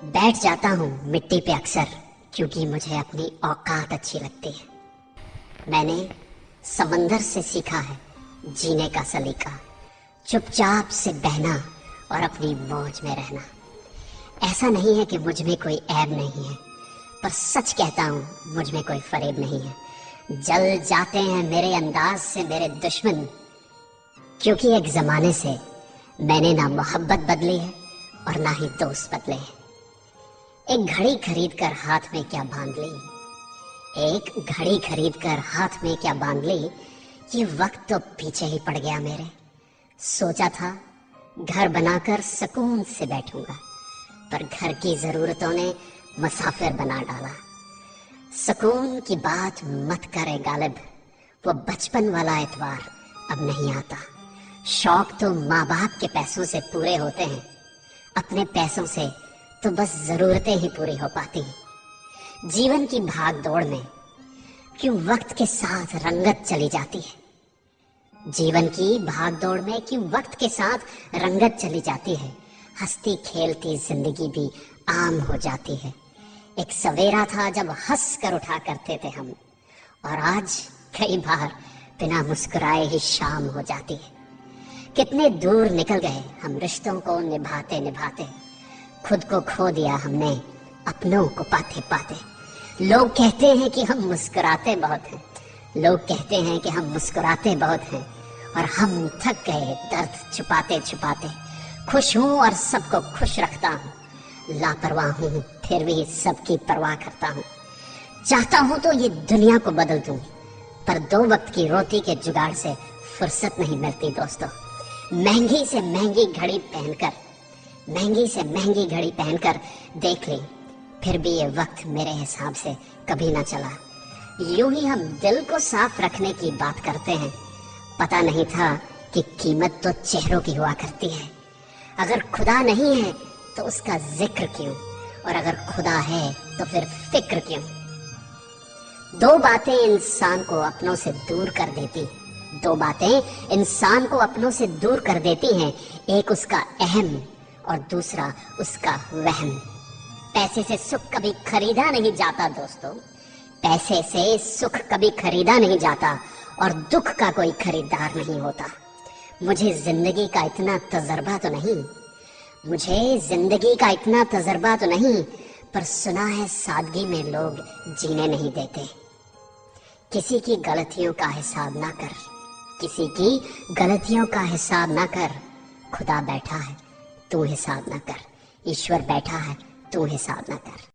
बैठ जाता हूँ मिट्टी पे अक्सर, क्योंकि मुझे अपनी औकात अच्छी लगती है। मैंने समंदर से सीखा है जीने का सलीका, चुपचाप से बहना और अपनी मौज में रहना। ऐसा नहीं है कि मुझ में कोई ऐब नहीं है, पर सच कहता हूँ मुझ में कोई फरेब नहीं है। जल जाते हैं मेरे अंदाज से मेरे दुश्मन, क्योंकि एक जमाने से मैंने ना मोहब्बत बदली है और ना ही दोस्त बदले हैं। एक घड़ी खरीद कर हाथ में क्या बांध ली, एक घड़ी खरीद कर हाथ में क्या बांध ली, ये वक्त तो पीछे ही पड़ गया मेरे। सोचा था घर बनाकर सुकून से बैठूंगा, पर घर की जरूरतों ने मुसाफिर बना डाला। सुकून की बात मत करे गालिब, वो बचपन वाला एतवार अब नहीं आता। शौक तो माँ बाप के पैसों से पूरे होते हैं, अपने पैसों से तो बस जरूरतें ही पूरी हो पाती हैं। जीवन की भाग दौड़ में क्यों वक्त के साथ रंगत चली जाती है। जीवन की भाग दौड़ में क्यों वक्त के साथ रंगत चली जाती है। हंसती खेलती जिंदगी भी आम हो जाती है। एक सवेरा था जब हंस कर उठा करते थे हम, और आज कई बार बिना मुस्कुराए ही शाम हो जाती है। कितने दूर निकल गए हम रिश्तों को निभाते निभाते, खुद को खो दिया हमने अपनों को पाते पाते। लोग कहते हैं कि हम मुस्कुराते बहुत हैं, लोग कहते हैं कि हम मुस्कुराते बहुत हैं, और हम थक गए दर्द छुपाते छुपाते। खुश हूँ और सबको खुश रखता हूँ, लापरवाह हूँ फिर भी सबकी परवाह करता हूँ। चाहता हूँ तो ये दुनिया को बदल दूँ, पर 2 वक्त की रोटी के जुगाड़ से फुर्सत नहीं मिलती दोस्तों। महंगी से महंगी घड़ी पहनकर, महंगी से महंगी घड़ी पहनकर देख ली, फिर भी ये वक्त मेरे हिसाब से कभी ना चला। यूं ही हम दिल को साफ रखने की बात करते हैं, पता नहीं था कि कीमत तो चेहरों की हुआ करती है। अगर खुदा नहीं है तो उसका जिक्र क्यों, और अगर खुदा है तो फिर फिक्र क्यों। 2 बातें इंसान को अपनों से दूर कर देती, 2 बातें इंसान को अपनों से दूर कर देती हैं। एक उसका अहम और दूसरा उसका वहम। पैसे से सुख कभी खरीदा नहीं जाता दोस्तों, पैसे से सुख कभी खरीदा नहीं जाता, और दुख का कोई खरीदार नहीं होता। मुझे जिंदगी का इतना तजर्बा तो नहीं, मुझे जिंदगी का इतना तजर्बा तो नहीं, पर सुना है सादगी में लोग जीने नहीं देते। किसी की गलतियों का हिसाब ना कर, किसी की गलतियों का हिसाब ना कर। खुदा बैठा है तू हिसाब ना कर, ईश्वर बैठा है तू हिसाब ना कर।